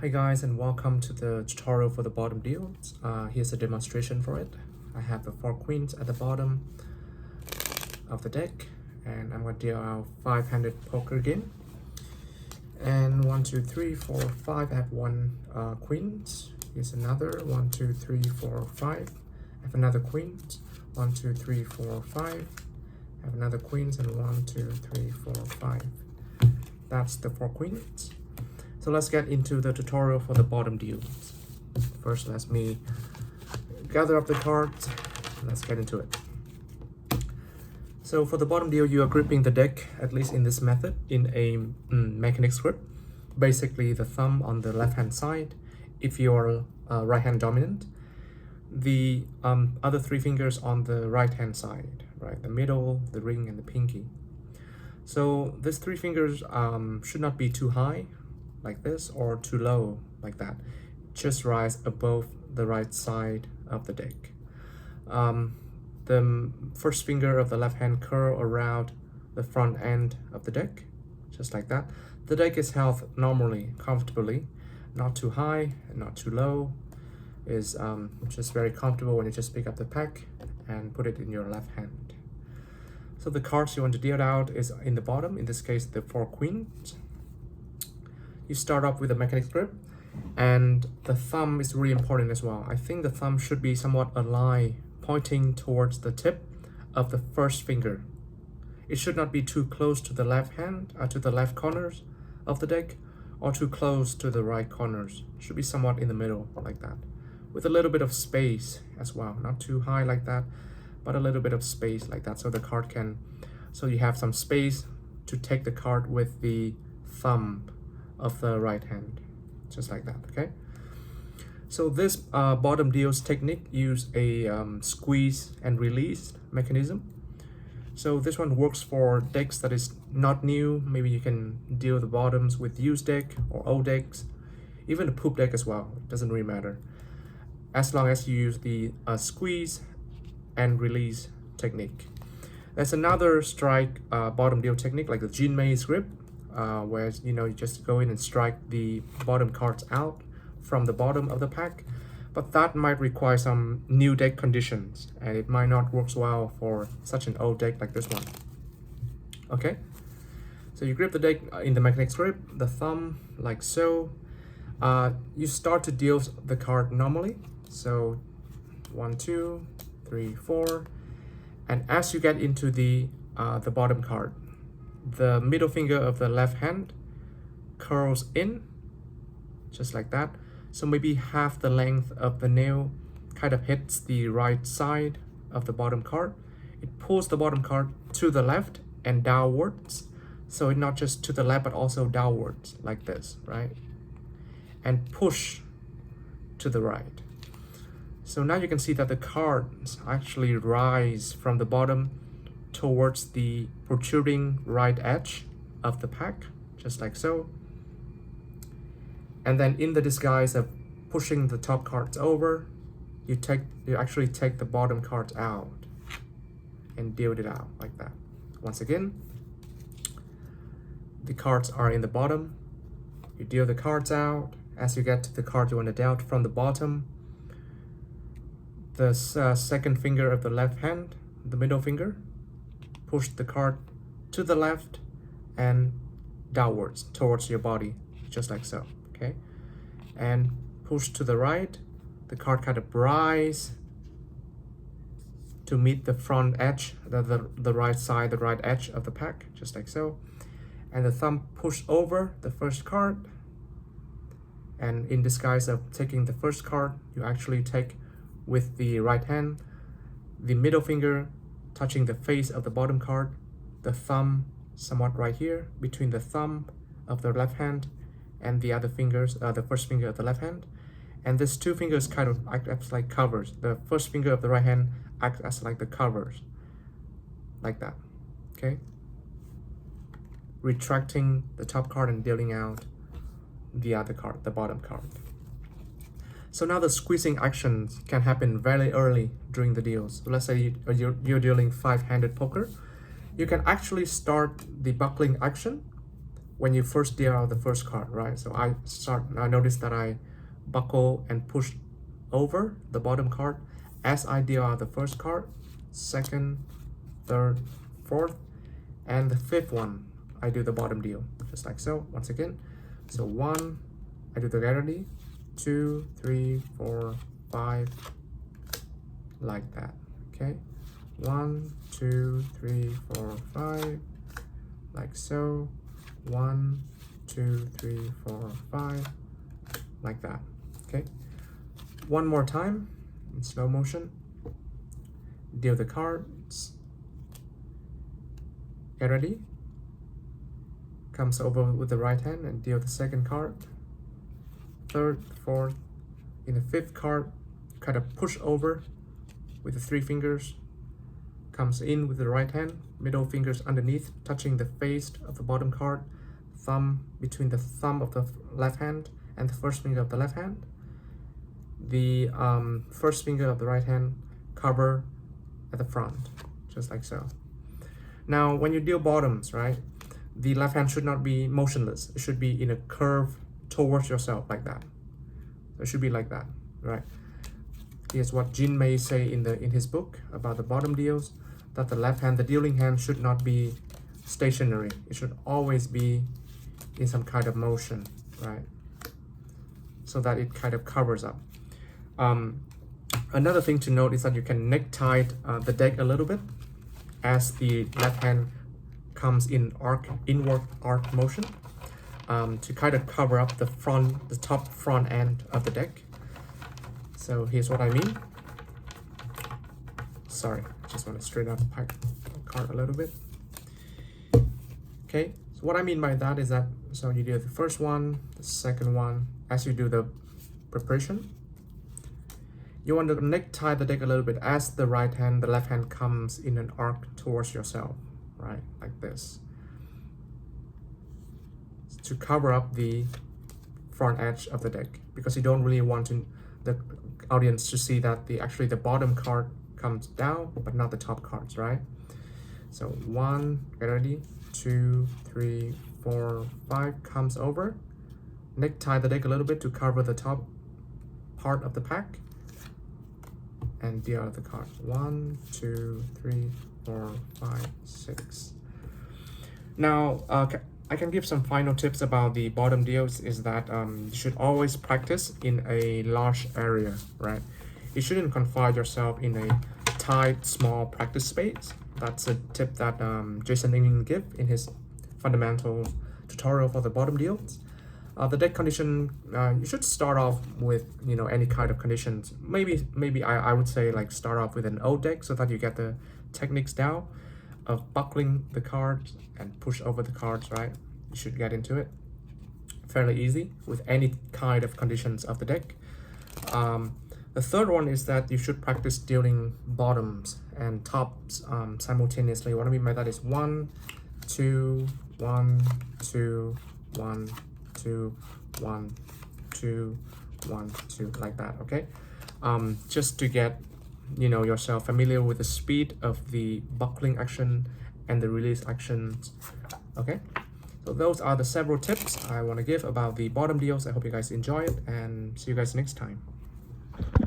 Hi guys, and welcome to the tutorial for the bottom deals. Here's a demonstration for it. I have the 4 queens at the bottom of the deck, and I'm going to deal out 5-handed poker game. And 1, 2, 3, 4, 5. I have 1 queens. Here's another 1, 2, 3, 4, 5. I have another queens. 1, 2, 3, 4, 5. I have another queens, and 1, 2, 3, 4, 5. That's the 4 queens. So let's get into the tutorial for the bottom deals. First, let me gather up the cards. Let's get into it. So for the bottom deal, you are gripping the deck, at least in this method, in a mechanics grip. Basically, the thumb on the left-hand side, if you're right-hand dominant. The other 3 fingers on the right-hand side, right? The middle, the ring, and the pinky. So these 3 fingers should not be too high, like this, or too low like that. Just rise above the right side of the deck. The first finger of the left hand curl around the front end of the deck, just like that. The deck is held normally, comfortably, not too high and not too low. Is just very comfortable when you just pick up the pack and put it in your left hand. So the cards you want to deal out is in the bottom, in this case the 4 queens. You start off with a mechanics grip, and the thumb is really important as well. I think the thumb should be somewhat aligned, pointing towards the tip of the first finger. It should not be too close to the left hand, to the left corners of the deck, or too close to the right corners. It should be somewhat in the middle like that, with a little bit of space as well. Not too high like that, but a little bit of space like that, so the card can, so you have some space to take the card with the thumb of the right hand, just like that. Okay, so this bottom deals technique use a squeeze and release mechanism. So this one works for decks that is not new. Maybe you can deal the bottoms with used deck or old decks, even a poop deck as well. It doesn't really matter, as long as you use the squeeze and release technique. There's another strike bottom deal technique, like the Jin Mei's grip, where you just go in and strike the bottom cards out from the bottom of the pack, but that might require some new deck conditions, and it might not work well for such an old deck like this one. Okay, so you grip the deck in the mechanics grip, the thumb like so. You start to deal the card normally, so 1, 2, 3, 4, and as you get into the bottom card, the middle finger of the left hand curls in, just like that. So maybe half the length of the nail kind of hits the right side of the bottom card. It pulls the bottom card to the left and downwards. So it's not just to the left, but also downwards, like this, right? And push to the right. So now you can see that the cards actually rise from the bottom towards the protruding right edge of the pack, just like so. And then in the disguise of pushing the top cards over, you actually take the bottom cards out and deal it out like that. Once again, the cards are in the bottom. You deal the cards out. As you get to the card you want to deal out from the bottom, the second finger of the left hand, the middle finger, push the card to the left and downwards towards your body, just like so. Okay, and push to the right, the card kind of rise to meet the front edge, the right side, the right edge of the pack, just like so. And the thumb push over the first card, and in disguise of taking the first card, you actually take with the right hand, the middle finger touching the face of the bottom card, the thumb somewhat right here between the thumb of the left hand and the other fingers, the first finger of the left hand, and these 2 fingers kind of act as like covers. The first finger of the right hand acts as like the covers, like that. Okay, retracting the top card and dealing out the other card, the bottom card. So now the squeezing actions can happen very early during the deals. So let's say you're dealing 5-handed poker. You can actually start the buckling action when you first deal out the first card, right? So I notice that I buckle and push over the bottom card as I deal out the first card, second, third, fourth, and the fifth one I do the bottom deal, just like so. Once again, so 1, I do the granddaddy, 2, 3, 4, 5, like that. Okay, 1, 2, 3, 4, 5, like so. 1, 2, 3, 4, 5, like that. Okay, one more time in slow motion. Deal the cards. Get ready. Comes over with the right hand and deal the second card. Third, fourth. In the fifth card, kind of push over with the 3 fingers. Comes in with the right hand, middle fingers underneath, touching the face of the bottom card, thumb between the thumb of the left hand and the first finger of the left hand. The first finger of the right hand cover at the front, just like so. Now, when you deal bottoms, right, the left hand should not be motionless. It should be in a curve towards yourself, like that. It should be like that, right? Here's what Jin Mei say in his book about the bottom deals, that the left hand, the dealing hand, should not be stationary. It should always be in some kind of motion, right? So that it kind of covers up. Another thing to note is that you can necktie the deck a little bit as the left hand comes in inward arc motion, to kind of cover up the top front end of the deck. So here's what I mean. Sorry, just want to straighten out the card a little bit. Okay, so what I mean by that is that, so you do the first one, the second one, as you do the preparation, you want to necktie the deck a little bit as the left hand comes in an arc towards yourself, right? Like this. To cover up the front edge of the deck, because you don't really want the audience to see that actually the bottom card comes down, but not the top cards, right? So 1, get ready, 2, 3, 4, 5 comes over. Necktie the deck a little bit to cover the top part of the pack, and deal out the cards. 1, 2, 3, 4, 5, 6. Now, I can give some final tips about the bottom deals. Is that you should always practice in a large area, right? You shouldn't confine yourself in a tight, small practice space. That's a tip that Jason England gave in his fundamental tutorial for the bottom deals. The deck condition, you should start off with any kind of conditions. Maybe I would say like start off with an old deck so that you get the techniques down of buckling the cards and push over the cards, right? You should get into it fairly easy with any kind of conditions of the deck. The third one is that you should practice dealing bottoms and tops simultaneously. What I mean by that is 1, 2, 1, 2, 1, 2, 1, 2, 1, 2, like that, okay? Just to get yourself familiar with the speed of the buckling action and the release actions, okay? So those are the several tips I want to give about the bottom deals. I hope you guys enjoy it, and see you guys next time.